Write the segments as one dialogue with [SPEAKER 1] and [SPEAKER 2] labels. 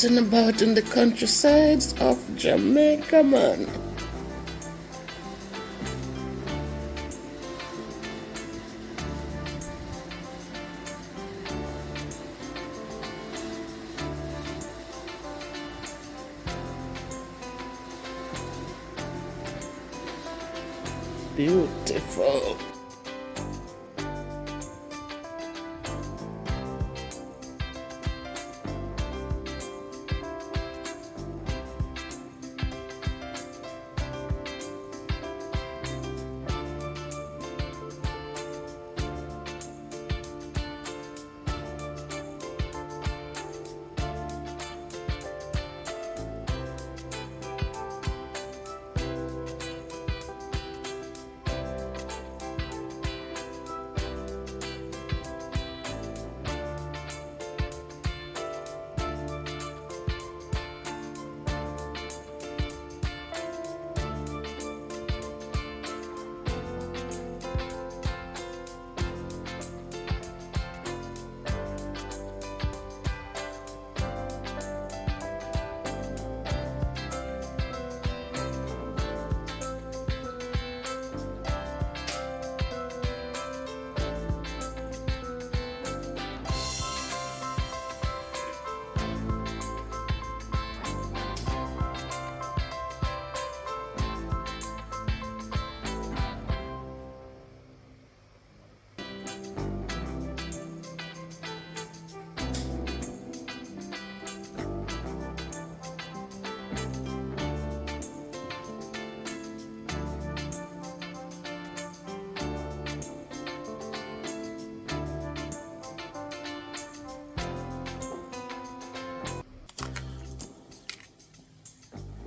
[SPEAKER 1] out and about in the countrysides of Jamaica, man. Beautiful.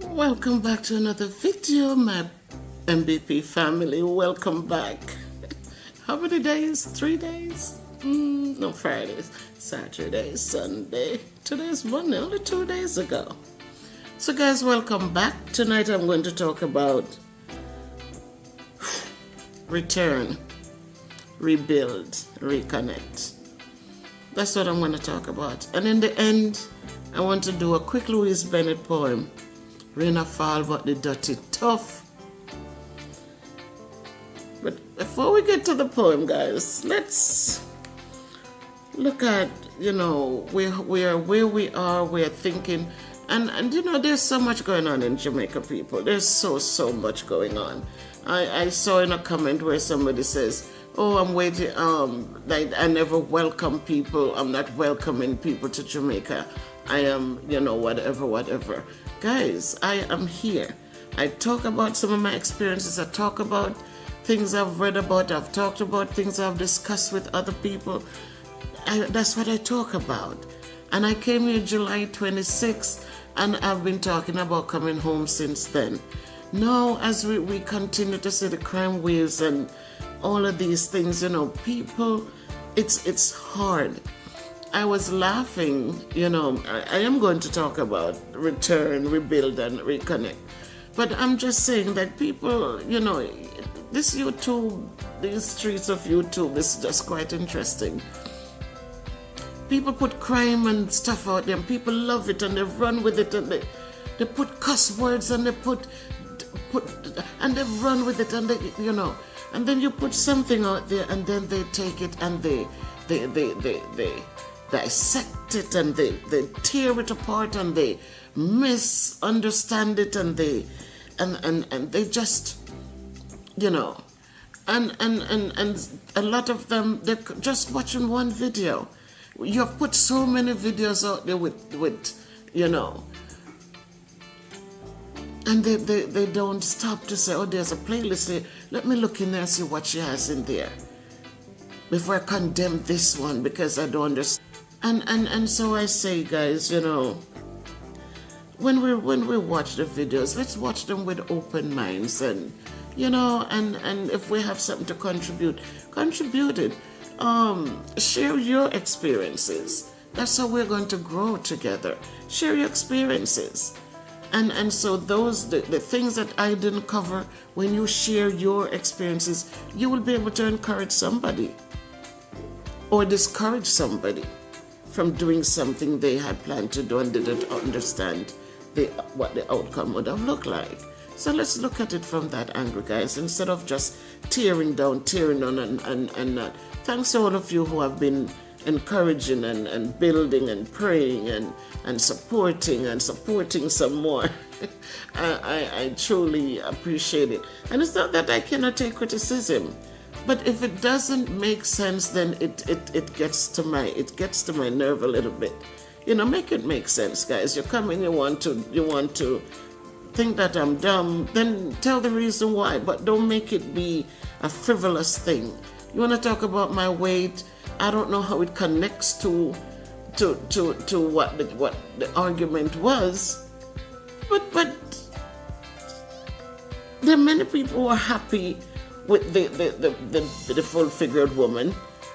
[SPEAKER 1] Welcome back to another video, my MVP family. Welcome back. How many days? 3 days? No, Fridays, Saturday, Sunday. Today's Monday, only 2 days ago. So guys, welcome back. Tonight I'm going to talk about return, rebuild, reconnect. That's what I'm going to talk about. And in the end, I want to do a quick Louise Bennett poem. Rain a fall, but the dirty tough. But before we get to the poem, guys, let's look at, where we are, we're thinking. And there's so much going on in Jamaica, people. There's so much going on. I saw in a comment where somebody says, oh, I'm waiting, I never welcome people. I'm not welcoming people to Jamaica. I am, whatever. Guys, I am here. I talk about some of my experiences. I talk about things I've read about. I've talked about things I've discussed with other people. That's what I talk about. And I came here July 26th, and I've been talking about coming home since then. Now, as we continue to see the crime waves and all of these things, people, it's hard. I was laughing, I am going to talk about return, rebuild, and reconnect. But I'm just saying that people, this YouTube, these streets of YouTube is just quite interesting. People put crime and stuff out there, and people love it, and they run with it, and they put cuss words, and they put and they run with it, and and then you put something out there, and then they take it and they dissect it, and they tear it apart, and they misunderstand it, and they just and a lot of them, they're just watching one video. You have put so many videos out there with and they don't stop to say, oh, there's a playlist here. Let me look in there and see what she has in there before I condemn this one, because I don't understand. And so I say, guys, when we watch the videos, let's watch them with open minds, and and if we have something to contribute it. Share your experiences. That's how we're going to grow together. Share your experiences. And so those the things that I didn't cover, when you share your experiences, you will be able to encourage somebody or discourage somebody from doing something they had planned to do and didn't understand what the outcome would have looked like. So let's look at it from that angle, guys, instead of just tearing down and that. Thanks to all of you who have been encouraging and building and praying and supporting some more. I truly appreciate it. And it's not that I cannot take criticism, but if it doesn't make sense, then it gets to my nerve a little bit. Make it make sense, guys. You come in, you want to think that I'm dumb, then tell the reason why, but don't make it be a frivolous thing. You want to talk about my weight? I don't know how it connects to what the argument was, but there are many people who are happy with the full-figured woman,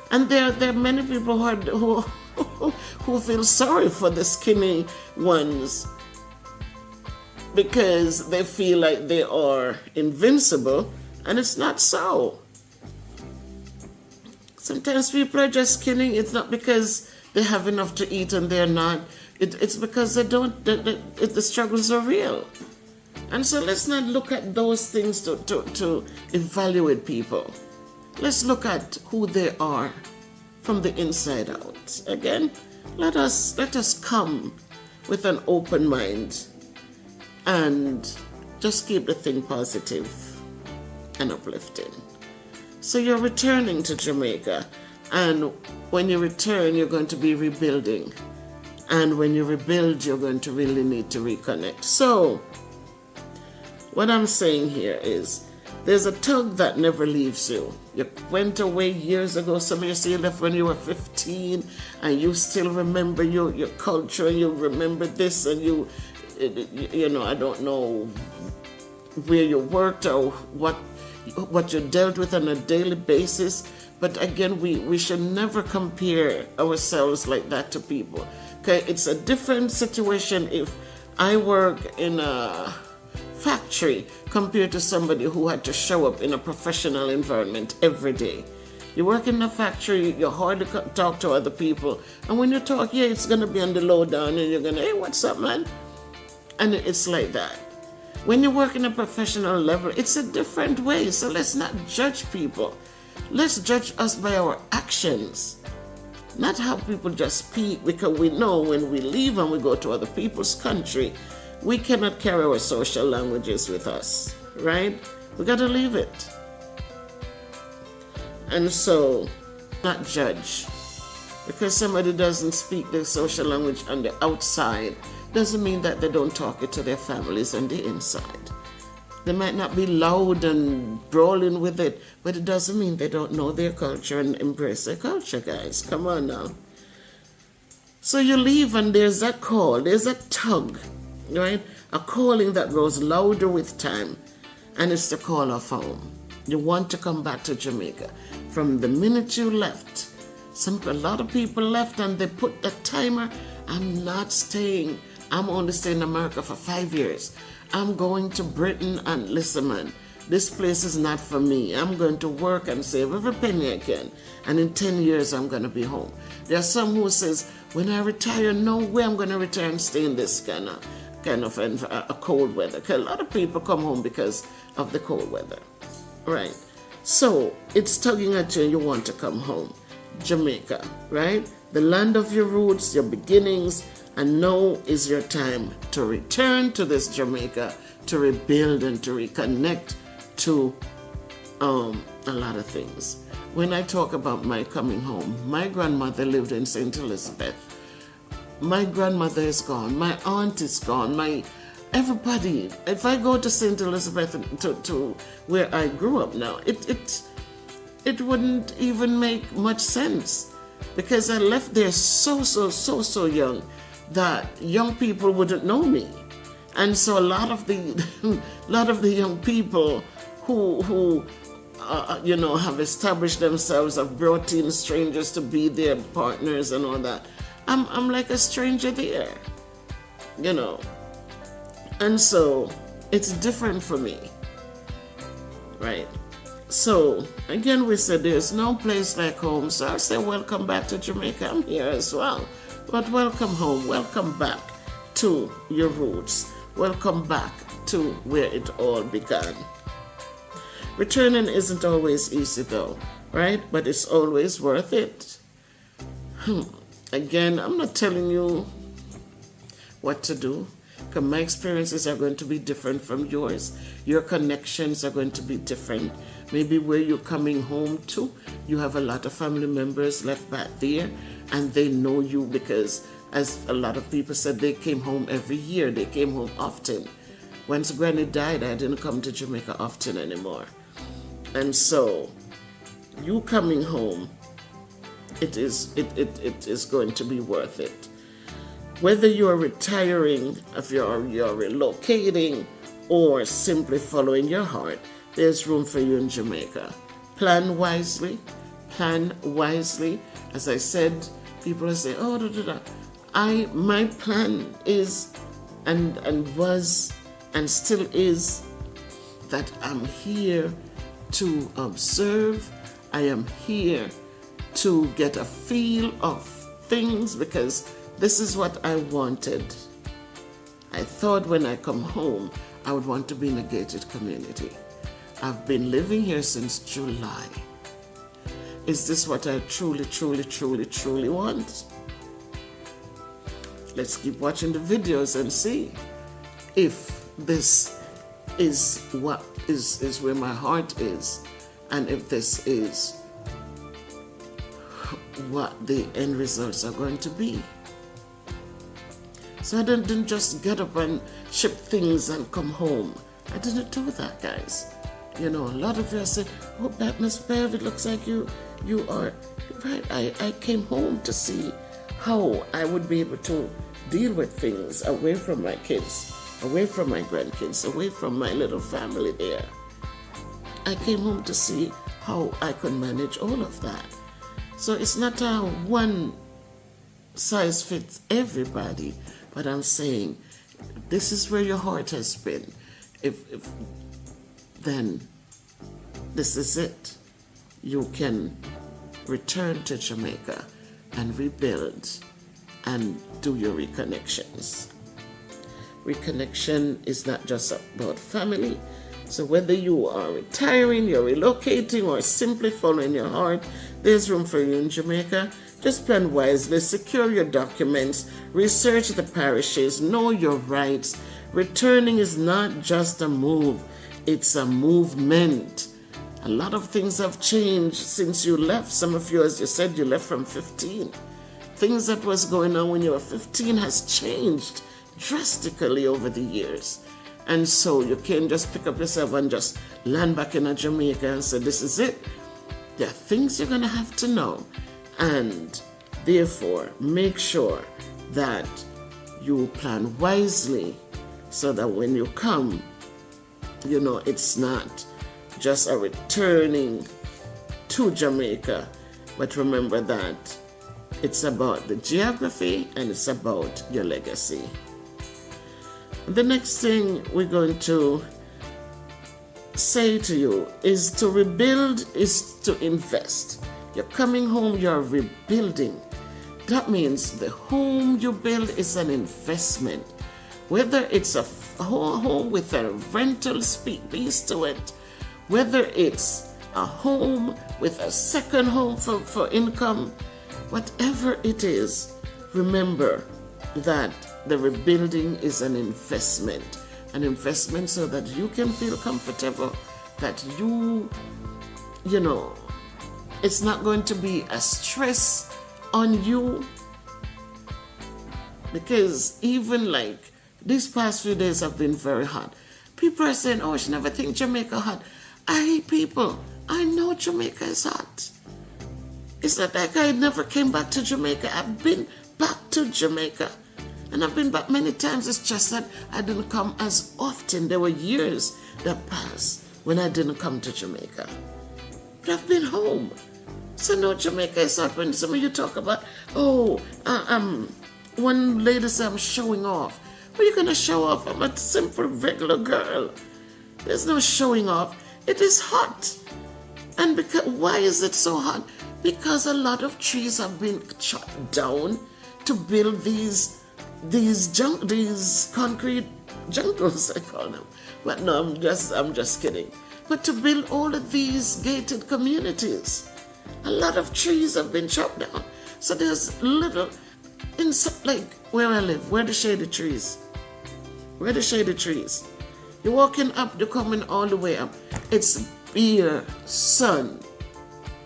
[SPEAKER 1] and there are many people who feel sorry for the skinny ones because they feel like they are invincible, and it's not so. Sometimes people are just skinny. It's not because they have enough to eat and they're not. It's because they don't. The struggles are real, and so let's not look at those things to evaluate people. Let's look at who they are from the inside out. Again, let us come with an open mind and just keep the thing positive and uplifting. So you're returning to Jamaica, and when you return, you're going to be rebuilding. And when you rebuild, you're going to really need to reconnect. So what I'm saying here is there's a tug that never leaves you. You went away years ago. Some of you say you left when you were 15, and you still remember your culture, and you remember this, and you I don't know where you worked or what you dealt with on a daily basis. But again, we should never compare ourselves like that to people. Okay, it's a different situation if I work in a factory compared to somebody who had to show up in a professional environment every day. You work in a factory, you hardly talk to other people, and when you talk, it's going to be on the low down, and you're going to, hey, what's up, man? And it's like that. When you work in a professional level, it's a different way. So let's not judge people. Let's judge us by our actions, not how people just speak, because we know when we leave and we go to other people's country, we cannot carry our social languages with us, right? We got to leave it. And so, not judge. Because somebody doesn't speak their social language on the outside doesn't mean that they don't talk it to their families on the inside. They might not be loud and brawling with it, but it doesn't mean they don't know their culture and embrace their culture, guys. Come on now. So you leave and there's a call, there's a tug, right? A calling that grows louder with time, and it's the call of home. You want to come back to Jamaica. From the minute you left, a lot of people left and they put the timer, I'm not staying. I'm only staying in America for 5 years. I'm going to Britain, and listen, man, this place is not for me. I'm going to work and save every penny I can, and in 10 years I'm going to be home. There are some who says, when I retire, no way I'm going to retire and stay in this kind of a cold weather. Because a lot of people come home because of the cold weather, right? So it's tugging at you and you want to come home. Jamaica, right? The land of your roots, your beginnings, and now is your time to return to this Jamaica, to rebuild and to reconnect to a lot of things. When I talk about my coming home, my grandmother lived in St. Elizabeth. My grandmother is gone. My aunt is gone. Everybody. If I go to St. Elizabeth to where I grew up now, it wouldn't even make much sense, because I left there so young that young people wouldn't know me. And so a lot of the young people who have established themselves, have brought in strangers to be their partners and all that. I'm like a stranger there, And so it's different for me, right? So again, we said there's no place like home. So I say, welcome back to Jamaica. I'm here as well. But welcome home. Welcome back to your roots. Welcome back to where it all began. Returning isn't always easy though, right? But it's always worth it. Again, I'm not telling you what to do, because my experiences are going to be different from yours. Your connections are going to be different. Maybe where you're coming home to, you have a lot of family members left back there, and they know you because, as a lot of people said, they came home every year. They came home often. Once Granny died, I didn't come to Jamaica often anymore. And so, you coming home, it is going to be worth it. Whether you're retiring, if you're relocating, or simply following your heart, there's room for you in Jamaica. Plan wisely. Plan wisely. As I said, people say, oh, my plan is and was and still is that I'm here to observe. I am here to get a feel of things because this is what I wanted. I thought when I come home, I would want to be in a gated community. I've been living here since July. Is this what I truly, truly, truly, truly want? Let's keep watching the videos and see if this is what is where my heart is, and if this is what the end results are going to be. So I didn't just get up and ship things and come home. I didn't do that, guys. You know, a lot of you are saying, oh, that Miss Bev, it looks like you are right. I came home to see how I would be able to deal with things away from my kids, away from my grandkids, away from my little family there. I came home to see how I could manage all of that. So it's not a one size fits everybody, but I'm saying this is where your heart has been. If then this is it. You can return to Jamaica and rebuild and do your reconnections. Reconnection is not just about family. So whether you are retiring, you're relocating, or simply following your heart, there's room for you in Jamaica. Just plan wisely, secure your documents, research the parishes, know your rights. Returning is not just a move, it's a movement. A lot of things have changed since you left. Some of you, as you said, you left from 15. Things that was going on when you were 15 has changed drastically over the years. And so you can't just pick up yourself and just land back in Jamaica and say, this is it. There are things you're going to have to know. And therefore, make sure that you plan wisely so that when you come, you know, it's not just a returning to Jamaica, but remember that it's about the geography and it's about your legacy. The next thing we're going to say to you is to rebuild is to invest. You're coming home, you're rebuilding. That means the home you build is an investment. Whether it's a home with a rental piece to it, whether it's a home with a second home for income, whatever it is, remember that the rebuilding is an investment so that you can feel comfortable, that you know, it's not going to be a stress on you. Because even like these past few days have been very hot. People are saying, oh, she never think Jamaica hot. I hate people. I know Jamaica is hot. It's not like I never came back to Jamaica. I've been back to Jamaica. And I've been back many times. It's just that I didn't come as often. There were years that passed when I didn't come to Jamaica. But I've been home. So no, Jamaica is hot. When some of you talk about, one lady said I'm showing off. What are you going to show off? I'm a simple, regular girl. There's no showing off. It is hot. And why is it so hot? Because a lot of trees have been chopped down. to build these concrete jungles, I call them. But no, I'm just kidding. But to build all of these gated communities, a lot of trees have been chopped down. So there's little, like where I live, where the shady trees. Where the shady trees. You're walking up, you're coming all the way up. It's bare sun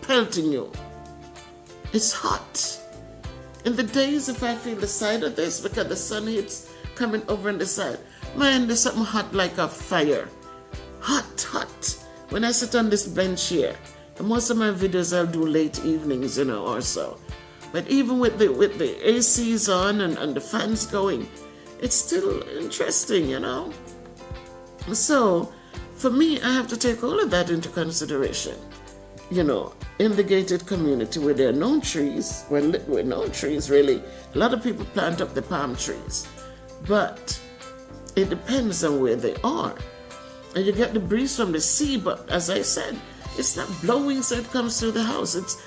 [SPEAKER 1] pelting you. It's hot. In the days, if I feel the side of this, because the sun hits coming over on the side, man, there's something hot like a fire. Hot. When I sit on this bench here, and most of my videos I'll do late evenings, or so. But even with the ACs on and the fans going, it's still interesting, So, for me, I have to take all of that into consideration. In the gated community where there are no trees, where no trees really, a lot of people plant up the palm trees. But it depends on where they are. And you get the breeze from the sea, but as I said, it's not blowing so it comes through the house. It's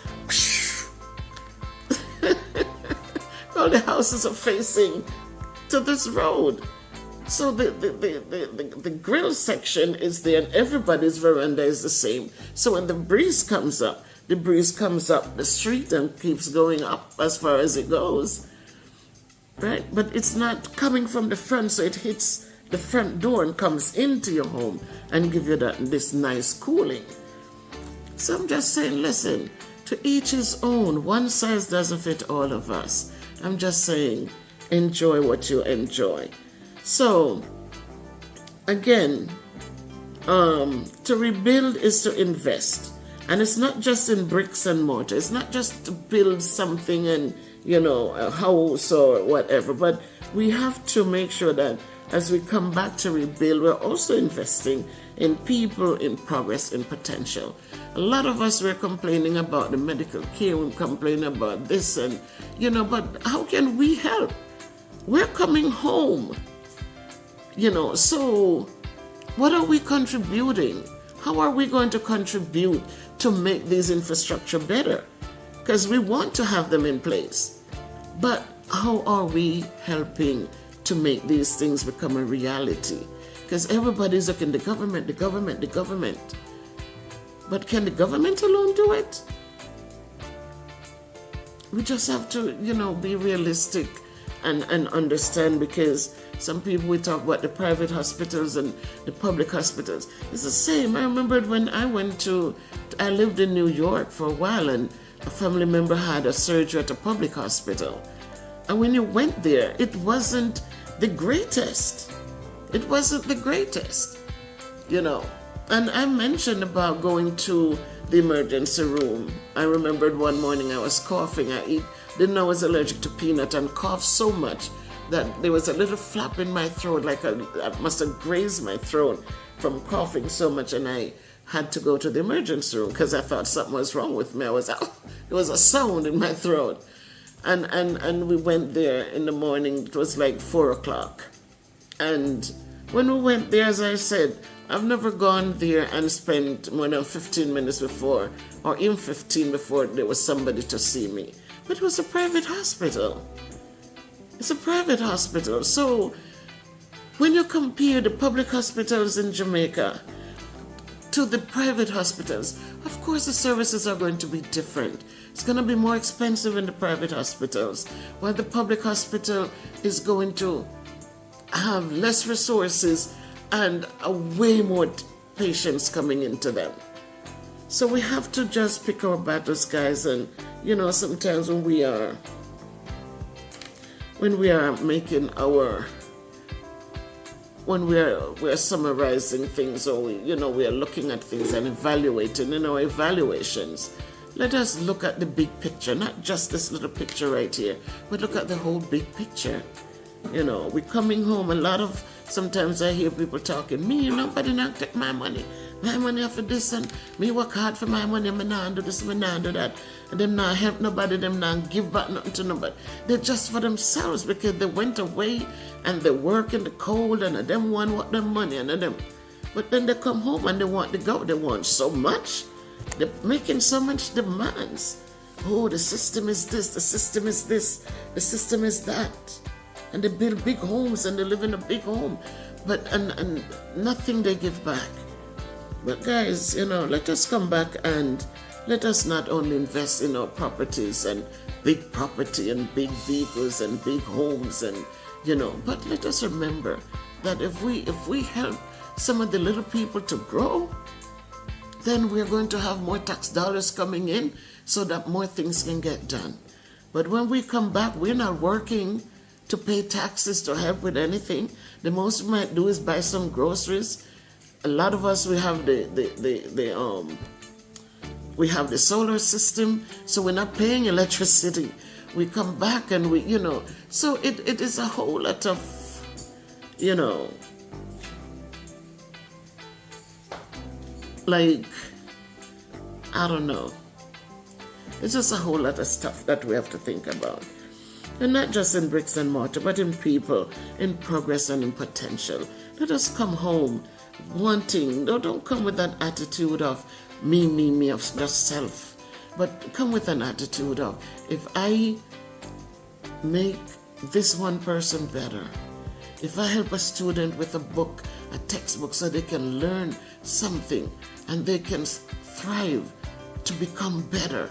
[SPEAKER 1] all the houses are facing to this road. So the grill section is there and everybody's veranda is the same. So when the breeze comes up the street and keeps going up as far as it goes. Right? But it's not coming from the front, so it hits the front door and comes into your home and give you this nice cooling. So I'm just saying, listen, to each his own. One size doesn't fit all of us. I'm just saying, enjoy what you enjoy. So, again, to rebuild is to invest. And it's not just in bricks and mortar. It's not just to build something and, a house or whatever. But we have to make sure that as we come back to rebuild, we're also investing in people, in progress, in potential. A lot of us were complaining about the medical care. We're complaining about this and, but how can we help? We're coming home. So what are we contributing? How are we going to contribute to make these infrastructure better? Because we want to have them in place. But how are we helping to make these things become a reality? Because everybody's looking, the government. But can the government alone do it? We just have to, be realistic and understand, because some people, we talk about the private hospitals and the public hospitals. It's the same. I remembered when I lived in New York for a while, and a family member had a surgery at a public hospital. And when you went there, it wasn't the greatest. And I mentioned about going to the emergency room. I remembered one morning I was coughing. Didn't know I was allergic to peanut and coughed so much that there was a little flap in my throat, like I must have grazed my throat from coughing so much, and I had to go to the emergency room because I thought something was wrong with me. There was a sound in my throat. And we went there in the morning. It was like 4:00. And when we went there, as I said, I've never gone there and spent more than 15 minutes before, or even 15 before there was somebody to see me. But it was a private hospital. It's a private hospital. So when you compare the public hospitals in Jamaica to the private hospitals, of course the services are going to be different. It's going to be more expensive in the private hospitals, while the public hospital is going to have less resources and way more patients coming into them. So we have to just pick our battles, guys. And sometimes when we are making we're summarizing things, or we are looking at things and evaluating in our evaluations, let us look at the big picture, not just this little picture right here, but look at the whole big picture. We're coming home. Sometimes I hear people talking, nobody not take my money for this, and me work hard for my money, me not do this, me not do that, and them not help nobody, them not give back nothing to nobody. They're just for themselves because they went away and they work in the cold, and them want their money, and them. But then they come home and they want to go. They want so much. They're making so much demands. oh, the system is this, the system is this, the system is that. And they build big homes and they live in a big home, but and nothing they give back. But guys, let us come back and let us not only invest in our properties and big property and big vehicles and big homes and, but let us remember that if we help some of the little people to grow, then we're going to have more tax dollars coming in so that more things can get done. But when we come back, we're not working to pay taxes to help with anything. The most we might do is buy some groceries. A lot of us, we have we have the solar system, so we're not paying electricity. We come back and so it is a whole lot of, like, I don't know. It's just a whole lot of stuff that we have to think about. And not just in bricks and mortar, but in people, in progress and in potential. Let us come home wanting, don't come with that attitude of me, of just self. But come with an attitude of, if I make this one person better, if I help a student with a book, a textbook, so they can learn something and they can thrive to become better,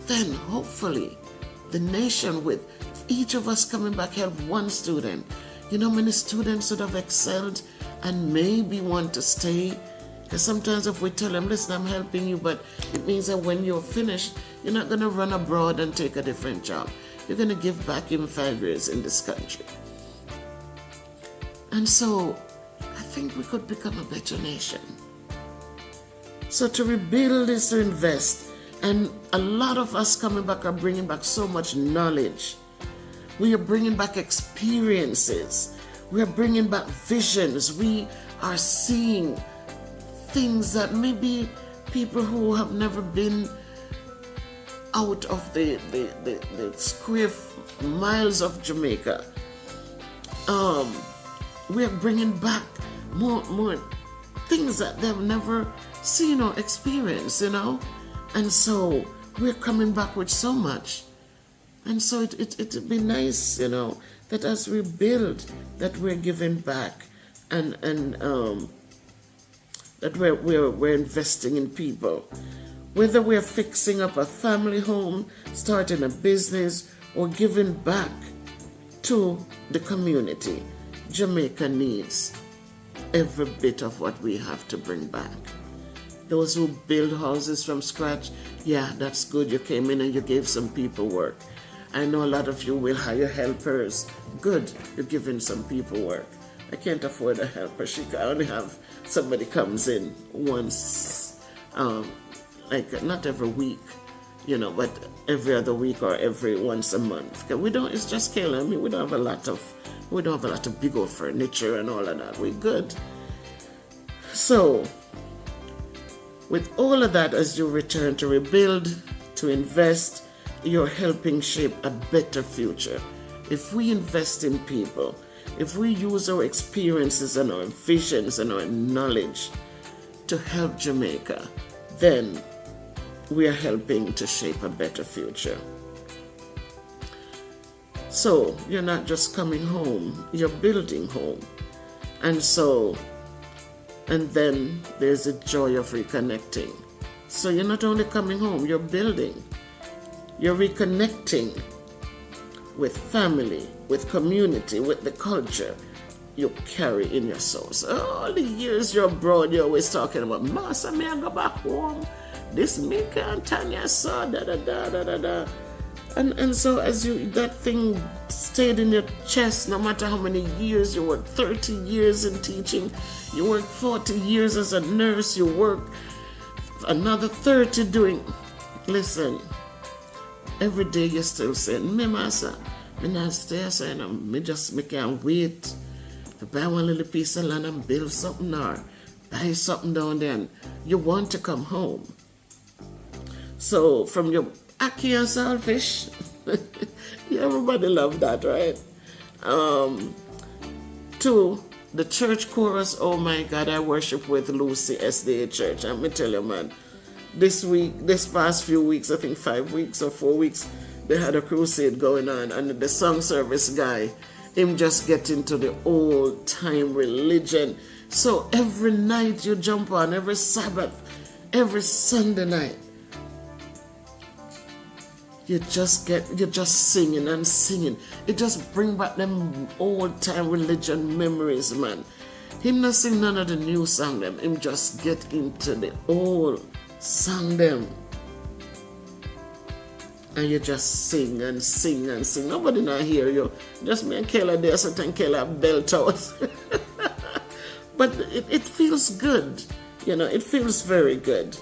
[SPEAKER 1] then hopefully the nation, with each of us coming back, help one student. Many students would have excelled and maybe want to stay. Because sometimes if we tell them, listen, I'm helping you, but it means that when you're finished, you're not going to run abroad and take a different job. You're going to give back in 5 years in this country. And so I think we could become a better nation. So to rebuild is to invest. And a lot of us coming back are bringing back so much knowledge. We are bringing back experiences. We are bringing back visions. We are seeing things that maybe people who have never been out of the square miles of Jamaica, we are bringing back more things that they've never seen or experienced, and so we're coming back with so much. And so it'd be nice, that as we build, that we're giving back and that we're investing in people. Whether we're fixing up a family home, starting a business, or giving back to the community, Jamaica needs every bit of what we have to bring back. Those who build houses from scratch, yeah, that's good. You came in and you gave some people work. I know a lot of you will hire helpers. Good, you're giving some people work. I can't afford a helper. I only have somebody comes in once, like not every week, but every other week or every once a month. We don't. It's just Kayla. I mean, we don't have a lot of big old furniture and all of that. We're good. So, with all of that, as you return to rebuild, to invest, you're helping shape a better future. If we invest in people, if we use our experiences and our visions and our knowledge to help Jamaica, then we are helping to shape a better future. So you're not just coming home, you're building home. And then there's the joy of reconnecting. So you're not only coming home, you're building. You're reconnecting with family, with community, with the culture you carry in your soul. So all the years you're abroad, you're always talking about, Master, may I go back home? This Mika and Tanya saw, da-da-da. And so as that thing stayed in your chest, no matter how many years, you worked 30 years in teaching, you worked 40 years as a nurse, you worked another 30 doing, listen, every day you're still saying, me master, me not stay saying, me can't wait to buy one little piece of land and build something or buy something down there, and you want to come home. So from your Aki and selfish, everybody love that, right? To the church chorus, oh my God, I worship with Lucy SDA Church. Let me tell you, man, this past few weeks, I think 5 weeks or 4 weeks, they had a crusade going on, and the song service guy, him just get into the old time religion. So every night you jump on, every Sabbath, every Sunday night, you're just singing and singing. It just bring back them old time religion memories, man. Him not sing none of the new song them. Him just get into the old song them. And you just sing and sing and sing. Nobody not hear you. Just me and Kayla there, so and Kayla belt out. But it feels good. It feels very good.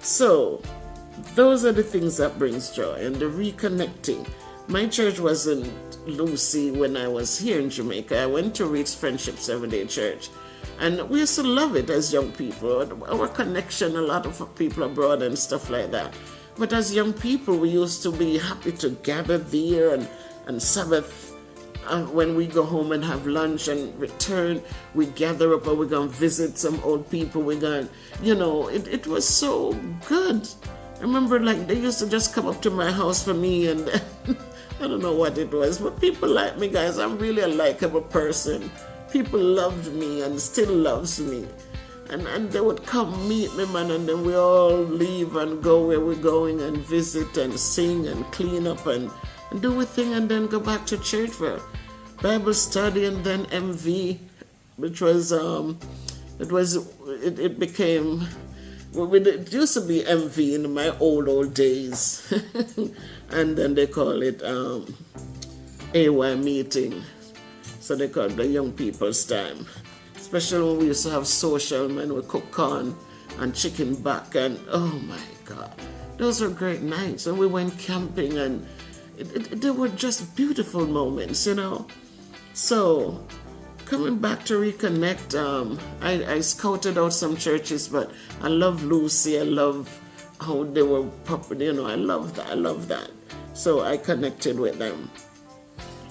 [SPEAKER 1] So those are the things that brings joy. And the reconnecting. My church wasn't Lucy when I was here in Jamaica. I went to Reach Friendship 7-Day Church. And we used to love it as young people. Our connection, a lot of people abroad and stuff like that. But as young people, we used to be happy to gather there and Sabbath. When we go home and have lunch and return, we gather up and we're going to visit some old people. We're going, it was so good. I remember they used to just come up to my house for me, and I don't know what it was, but people like me, guys. I'm really a likable person. People loved me and still loves me. And they would come meet me, man, and then we all leave and go where we're going and visit and sing and clean up and do a thing and then go back to church for Bible study and then MV, which was, it became, it used to be MV in my old days. And then they call it AY meeting. So they call it the young people's time. Especially when we used to have social, man, we cook corn and chicken back, and oh my God, those were great nights. And we went camping, and they were just beautiful moments, So coming back to Reconnect, I scouted out some churches, but I love Lucy. I love how they were proper, I love that. So I connected with them.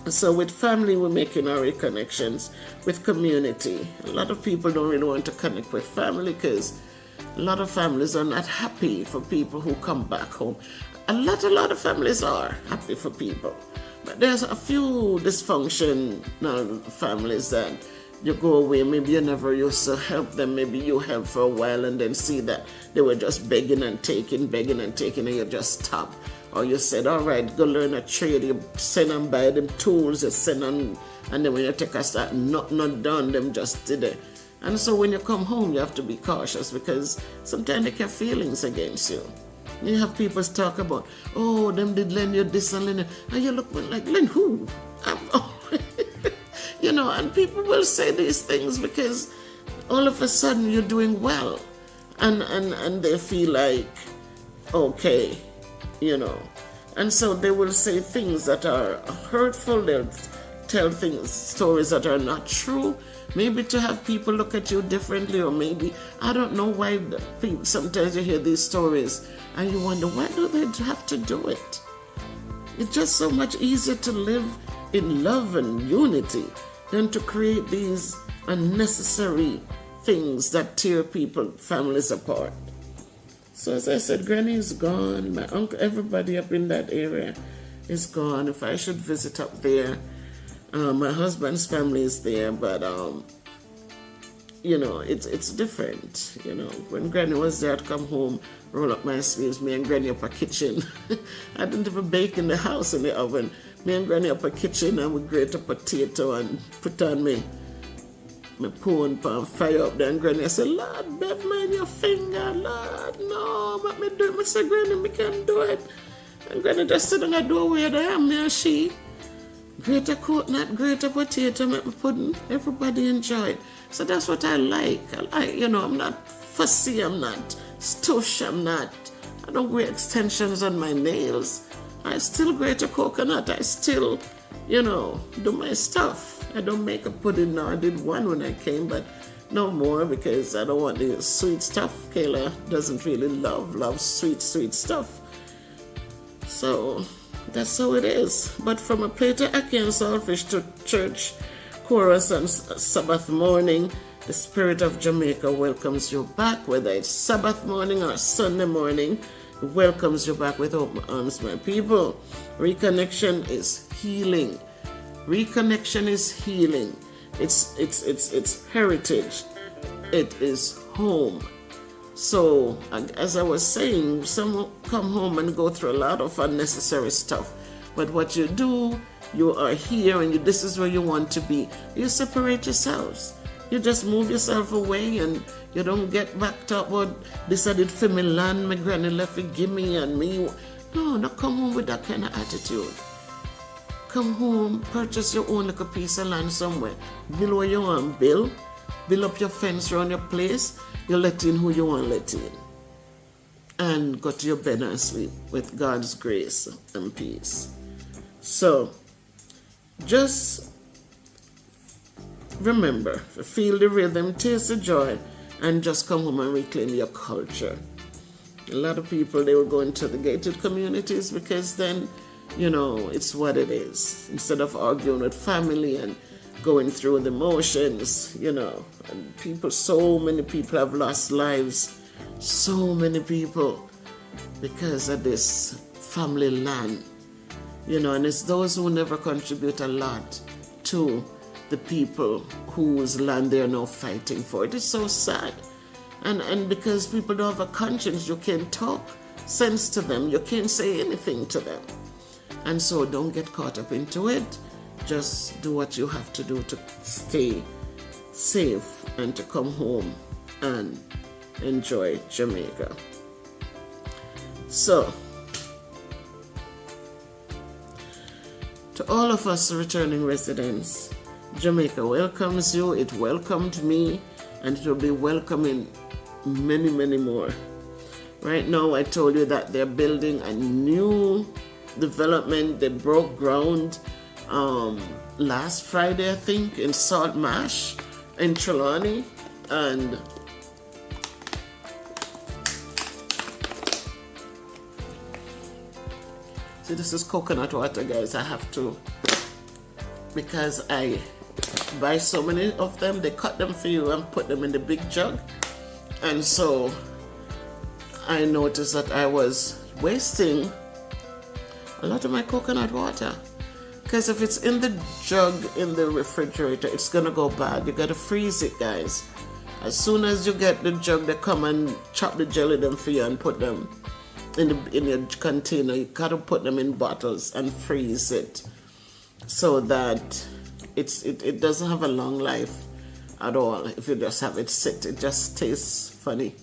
[SPEAKER 1] So with family, we're making our reconnections. With community, a lot of people don't really want to connect with family because a lot of families are not happy for people who come back home. A lot of families are happy for people, but there's a few dysfunctional families that you go away, maybe you never used to help them, maybe you help for a while and then see that they were just begging and taking, and you just stop. Or you said, all right, go learn a trade, you send and buy them tools, you send on, and then when you take a start, not done, them just did it. And so when you come home, you have to be cautious because sometimes they have feelings against you. You have people talk about, oh, them did lend you this and lend you, and you look like, lend who? And people will say these things because all of a sudden you're doing well, and they feel like, okay, and so they will say things that are hurtful. They'll tell stories that are not true, maybe to have people look at you differently, or maybe, I don't know why people, sometimes you hear these stories and you wonder, why do they have to do it? It's just so much easier to live in love and unity than to create these unnecessary things that tear families apart. So as I said, Granny is gone. My uncle, everybody up in that area is gone. If I should visit up there, my husband's family is there, but it's different. When Granny was there, I'd come home, roll up my sleeves, me and Granny up a kitchen. I didn't even bake in the house in the oven. Me and Granny up a kitchen, and we grate a potato and put on my phone pan fire up there, and Granny I said, Lord, Bev, mind your finger, Lord, no, let me do it. I said, Granny, me can't do it. And Granny just sit in the doorway there, and me and she grate a coconut, grate a potato, make me pudding. Everybody enjoy it. So that's what I like. I'm not fussy, I'm not stush, I don't wear extensions on my nails. I still grate a coconut. I still, do my stuff. I don't make a pudding now. I did one when I came, but no more because I don't want the sweet stuff. Kayla doesn't really love sweet stuff. So that's how it is. But from a plate of ackee and saltfish to church chorus on Sabbath morning, The spirit of Jamaica welcomes you back, whether it's Sabbath morning or Sunday morning. It welcomes you back with open arms, my people. Reconnection is healing. Reconnection is healing. It's heritage. It is home. So, as I was saying, some come home and go through a lot of unnecessary stuff. But what you do, you are here and this is where you want to be. You separate yourselves. You just move yourself away and you don't get back to what this I did for me land, my granny left it, give me and me. No, not come home with that kind of attitude. Come home, purchase your own little piece of land somewhere. Build what you want, build up your fence around your place. You let in who you want to let in. And go to your bed and sleep with God's grace and peace. So, just remember, feel the rhythm, taste the joy, and just come home and reclaim your culture. A lot of people, they will go into the gated communities because then, it's what it is. Instead of arguing with family and going through the motions, and so many people have lost lives. So many people because of this family land. And it's those who never contribute a lot to the people whose land they're now fighting for. It is so sad. And because people don't have a conscience, you can't talk sense to them. You can't say anything to them. And so don't get caught up into it. Just do what you have to do to stay safe and to come home and enjoy Jamaica. So, to all of us returning residents, Jamaica welcomes you. It welcomed me, and it will be welcoming many, many more. Right now, I told you that they're building a new development. They broke ground last Friday, I think, in Salt Marsh in Trelawney, and see, this is coconut water, guys. I have to, because I buy so many of them, they cut them for you and put them in the big jug. And so I noticed that I was wasting a lot of my coconut water. Because if it's in the jug in the refrigerator, it's going to go bad. You got to freeze it, guys. As soon as you get the jug, they come and chop the jelly them for you and put them in your container. You got to put them in bottles and freeze it so that it doesn't have a long life at all. If you just have it sit, it just tastes funny.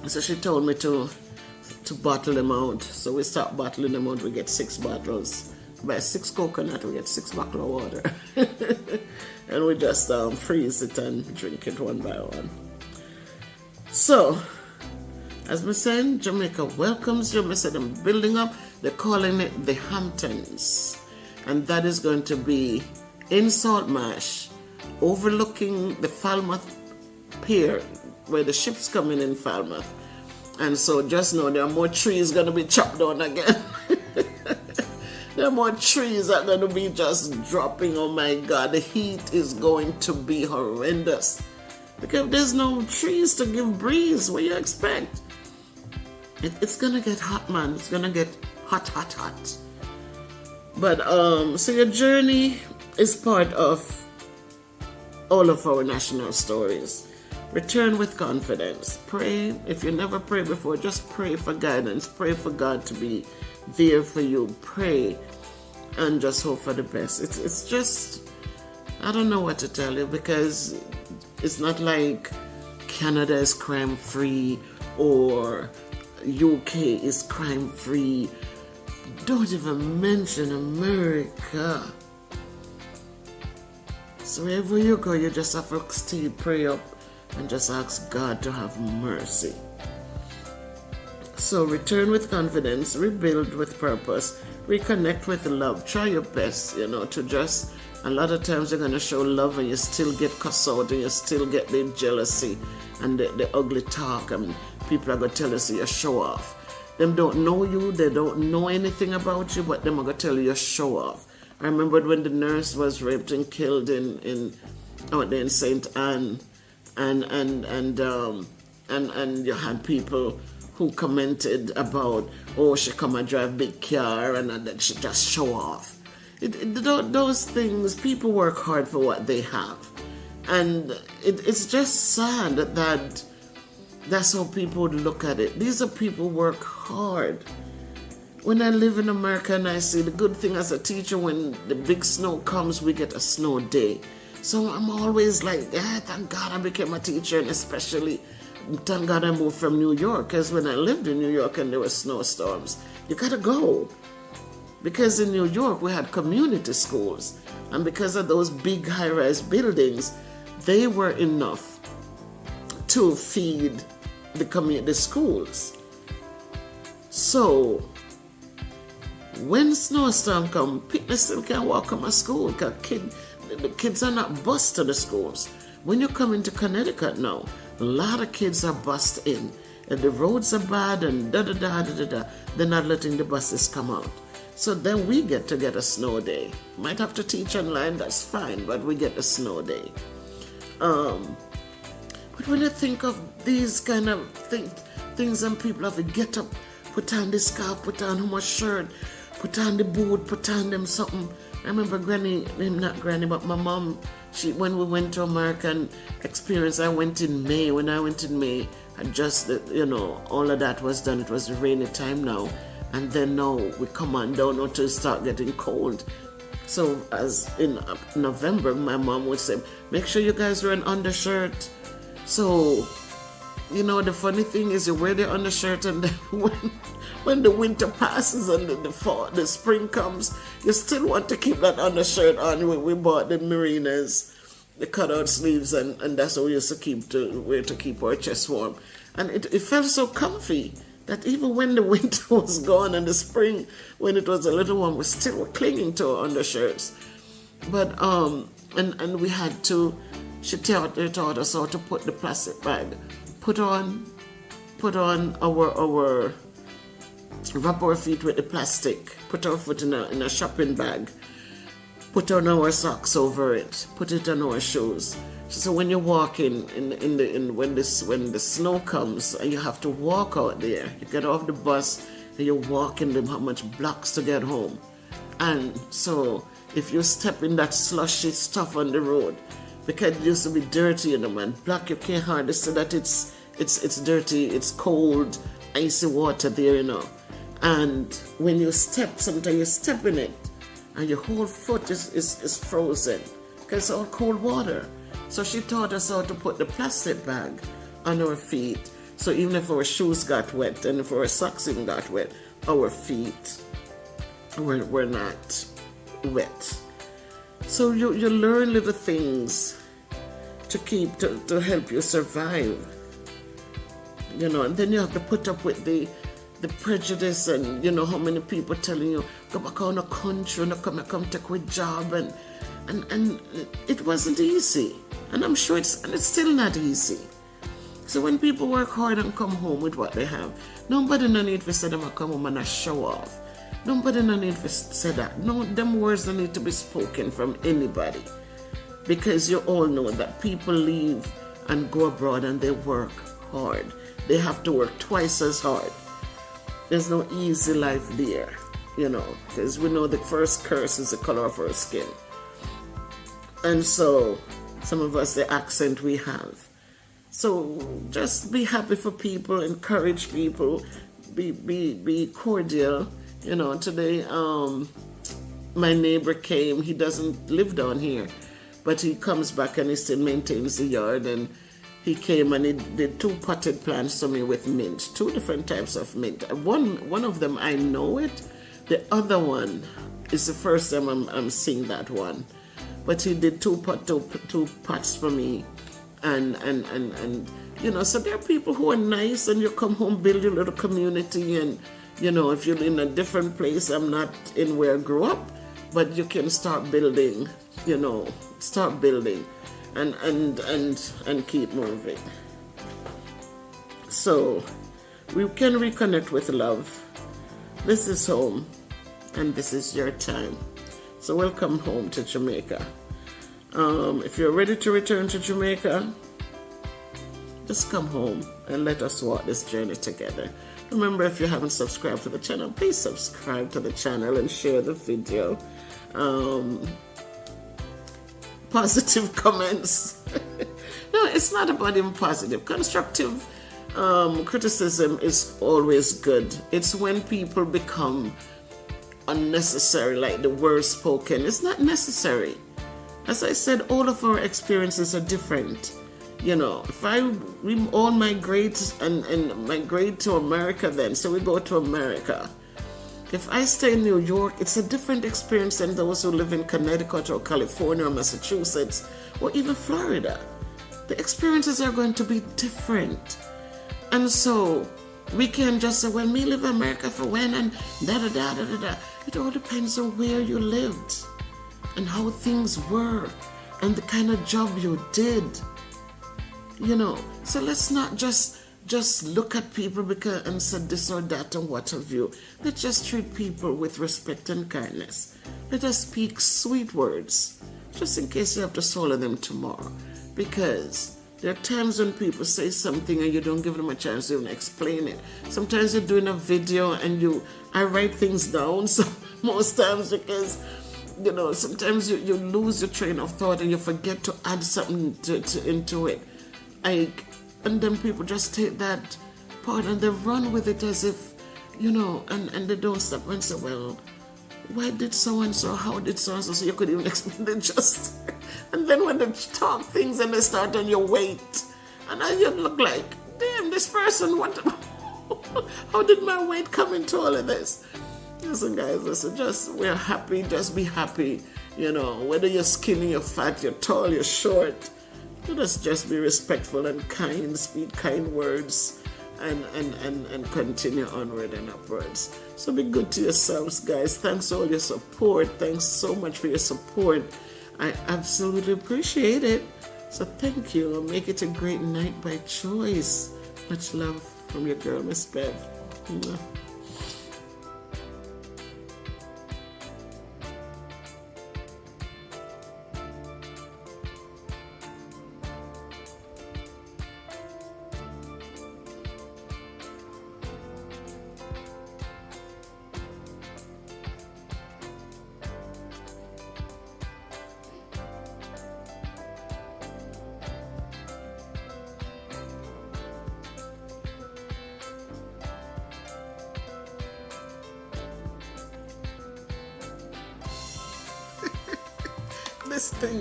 [SPEAKER 1] So she told me to bottle them out. So we start bottling them out. We get 6 bottles. Buy 6 coconut, we get 6 bottles of water. And we just freeze it and drink it one by one. So, as we said, Jamaica welcomes you. I said I'm building up. They're calling it the Hamptons. And that is going to be in Salt Marsh, overlooking the Falmouth Pier, where the ships come in Falmouth. And so just know there are more trees going to be chopped down again. There are more trees that are going to be just dropping. Oh my God, the heat is going to be horrendous. Because there's no trees to give breeze. What do you expect? It's going to get hot, man. It's going to get hot. But, so your journey is part of all of our national stories. Return with confidence. Pray. If you never prayed before, just pray for guidance. Pray for God to be there for you. Pray and just hope for the best. It's just, I don't know what to tell you, because it's not like Canada is crime free or UK is crime free. Don't even mention America. So wherever you go, you just have to stay, pray up, and just ask God to have mercy. So return with confidence, rebuild with purpose, reconnect with love. Try your best, to just, a lot of times you're going to show love and you still get cussed out and you still get the jealousy and the ugly talk, and people are going to tell you so you show off. Them don't know you, they don't know anything about you, but them are going to tell you show off. I remember when the nurse was raped and killed in out there in St. Anne, and you had people who commented about, oh, she come and drive big car and then she just show off. Those things, people work hard for what they have. And it's just sad that that's how people would look at it. These are people who work hard. When I live in America and I see the good thing as a teacher, when the big snow comes, we get a snow day. So I'm always like, thank God I became a teacher, and especially thank God I moved from New York, because when I lived in New York and there were snowstorms, you gotta go. Because in New York we had community schools, and because of those big high-rise buildings, they were enough to feed the schools. So when snowstorm come, people still can't walk to my school because the kids are not bused to the schools. When you come into Connecticut now, a lot of kids are bused in, and the roads are bad and da-da-da-da-da-da. They're not letting the buses come out. So then we get to get a snow day. Might have to teach online, that's fine, but we get a snow day. But when I think of these kind of things and people have to get up, put on the scarf, put on my shirt, put on the boot, put on them something. I remember not Granny, but my mom, when we went to American experience, I went in May. When I went in May, all of that was done. It was the rainy time now. And then now we come on down now to start getting cold. So as in November, my mom would say, make sure you guys wear an undershirt. So, the funny thing is you wear the undershirt, and then when the winter passes and the spring comes, you still want to keep that undershirt on. We bought the Marinas, the cutout sleeves, and that's what we used to wear to keep our chest warm. And it felt so comfy that even when the winter was gone and the spring, when it was a little warm, we still were clinging to our undershirts. But and we had to. She taught us how to put the plastic bag, put on our wrap our feet with the plastic, put our foot in a shopping bag, put on our socks over it, put it on our shoes. So when you're walking when the snow comes and you have to walk out there, you get off the bus and you're walking them how much blocks to get home. And so if you step in that slushy stuff on the road, because it used to be dirty and black, you can't hardly see that it's dirty, it's cold, icy water there, And when you step, sometimes you step in it and your whole foot is frozen because it's all cold water. So she taught us how to put the plastic bag on our feet. So even if our shoes got wet and if our socks even got wet, our feet were not wet. So you learn little things to help you survive. And then you have to put up with the prejudice and how many people telling you go back on a country and come take a job and it wasn't easy. And I'm sure it's still not easy. So when people work hard and come home with what they have, nobody no need to say them come home and show off. Nobody no need to say that. No, them words don't need to be spoken from anybody. Because you all know that people leave and go abroad and they work hard. They have to work twice as hard. There's no easy life there, because we know the first curse is the color of our skin. And so, some of us, the accent we have. So, just be happy for people, encourage people, be cordial. Today, my neighbor came, he doesn't live down here, but he comes back and he still maintains the yard, and he came and he did 2 potted plants to me with mint, 2 different types of mint. One of them I know it, the other one is the first time I'm seeing that one. But he did 2 pots for me, and so there are people who are nice, and you come home, build your little community, and if you're in a different place, I'm not in where I grew up, but you can start building, and keep moving. So we can reconnect with love. This is home, and this is your time. So welcome home to Jamaica. If you're ready to return to Jamaica, just come home and let us walk this journey together. Remember, if you haven't subscribed to the channel, please subscribe to the channel and share the video. Positive comments. No, it's not about even positive. Constructive criticism is always good. It's when people become unnecessary, like the word spoken. It's not necessary. As I said, all of our experiences are different. You know, if I all migrate and migrate to America, then so we go to America. If I stay in New York, it's a different experience than those who live in Connecticut or California or Massachusetts or even Florida. The experiences are going to be different. And so we can just say, well, me live in America for when and da-da-da-da-da-da. It all depends on where you lived and how things were and the kind of job you did. You know, so let's not just look at people because and say this or that and what have you. Let's just treat people with respect and kindness. Let us speak sweet words, just in case you have to swallow them tomorrow. Because there are times when people say something and you don't give them a chance to even explain it. Sometimes you're doing a video and I write things down so most times because, you know, sometimes you lose your train of thought and you forget to add something into it. And then people just take that part and they run with it as if, you know, and they don't stop and say, well, why did so-and-so, how did so-and-so, so you could even explain it just. And then when they talk things and they start on your weight, and then you look like, damn, this person, what, how did my weight come into all of this? Listen, guys, listen, we're happy, just be happy, you know, whether you're skinny, you're fat, you're tall, you're short. Let us just be respectful and kind, speak kind words, and continue onward and upwards. So be good to yourselves, guys. Thanks for all your support. Thanks so much for your support. I absolutely appreciate it. So thank you. Make it a great night by choice. Much love from your girl, Miss Bev. Mwah.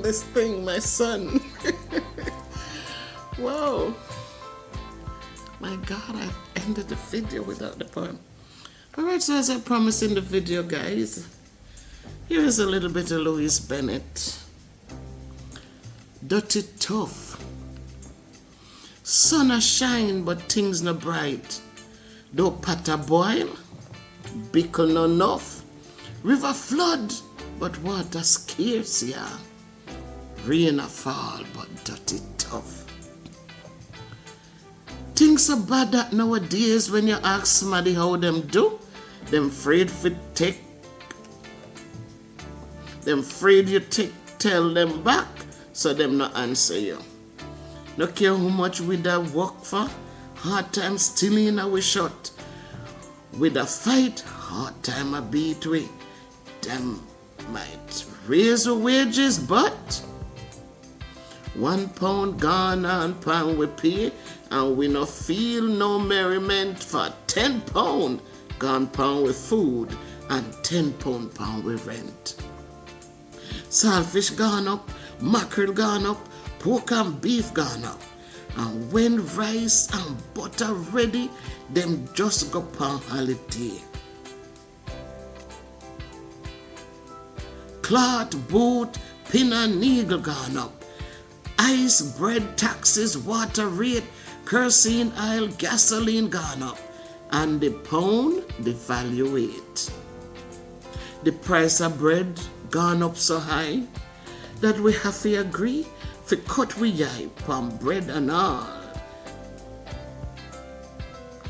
[SPEAKER 1] This thing, my son. Whoa. My God, I ended the video without the poem. Alright, so as I promised in the video, guys, here is a little bit of Louise Bennett. Dirty tough. Sun a shine, but things no bright. Though pot a boil, bickle no enough. River flood, but water scarce, yeah. Rain a fall, but dirty tough. Things so bad that nowadays when you ask somebody how them do, them afraid you tell them back, so them not answer you. No care how much we da work for, hard time still in our shot. With a fight, hard time a beat we. Them might raise the wages, but £1 gone and pound we pay, and we no feel no merriment for £10 gone pound with food and £10 pound with rent. Saltfish gone up, mackerel gone up, pork and beef gone up, and when rice and butter ready, them just go pound holiday. Cloth, boot, pin and needle gone up. Ice, bread, taxes, water rate, kerosene, oil, gasoline gone up. And the pound devaluate. The price of bread gone up so high that we have to agree to cut we eye from bread and all.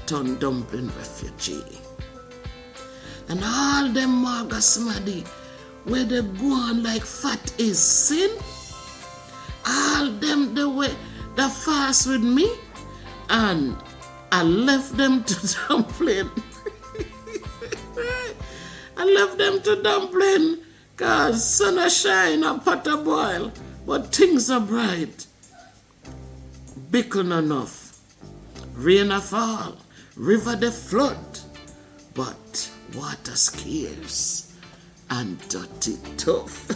[SPEAKER 1] Turn dumpling refugee. And all them marga smaddy where they go on like fat is sin. all them the fast with me, and I left them to dumpling. I left them to dumpling, cause sun a shine and pot a boil, but things are bright. Bickle enough, rain a fall, river the flood, but water scarce and dirty tough.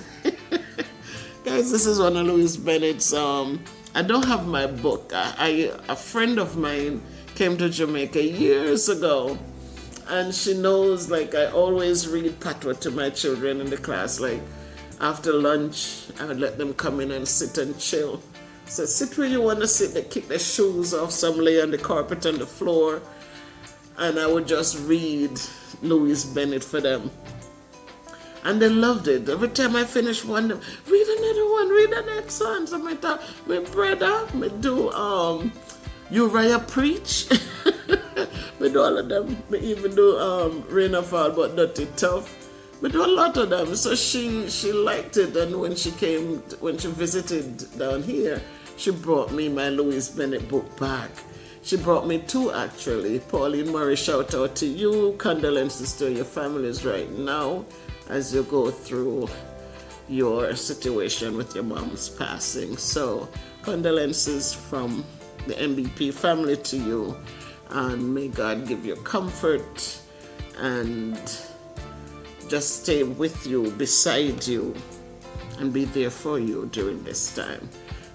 [SPEAKER 1] Guys, this is one of Louise Bennett's. I don't have my book. A friend of mine came to Jamaica years ago, and she knows, like, I always read patois to my children in the class. Like, after lunch, I would let them come in and sit and chill. So sit where you want to sit. They kick their shoes off, some lay on the carpet on the floor, and I would just read Louise Bennett for them. And they loved it. Every time I finish one, read another one, read the next one. So my brother, me do Uriah Preach. Me do all of them. Me even do Rain or Fall but Dirty Tough. Me do a lot of them. So she liked it, and when she visited down here, she brought me my Louise Bennett book back. She brought me two, actually. Pauline Murray, shout out to you. Condolences to your families right now as you go through your situation with your mom's passing. So condolences from the MBP family to you, and may God give you comfort and just stay with you, beside you, and be there for you during this time.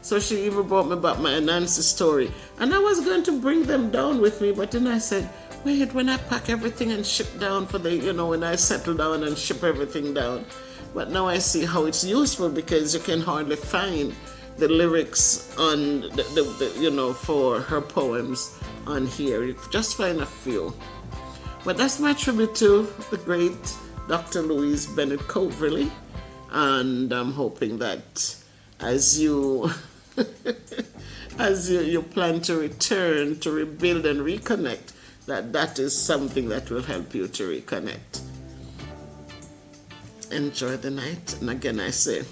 [SPEAKER 1] So she even brought me back my Nancy story, and I was going to bring them down with me, but then I said, wait, when I pack everything and ship down for when I settle down and ship everything down. But now I see how it's useful, because you can hardly find the lyrics on for her poems on here. You just find a few. But that's my tribute to the great Dr. Louise Bennett Coverley, and I'm hoping that as you you plan to return to rebuild and reconnect, that is something that will help you to reconnect. Enjoy the night, and again I say,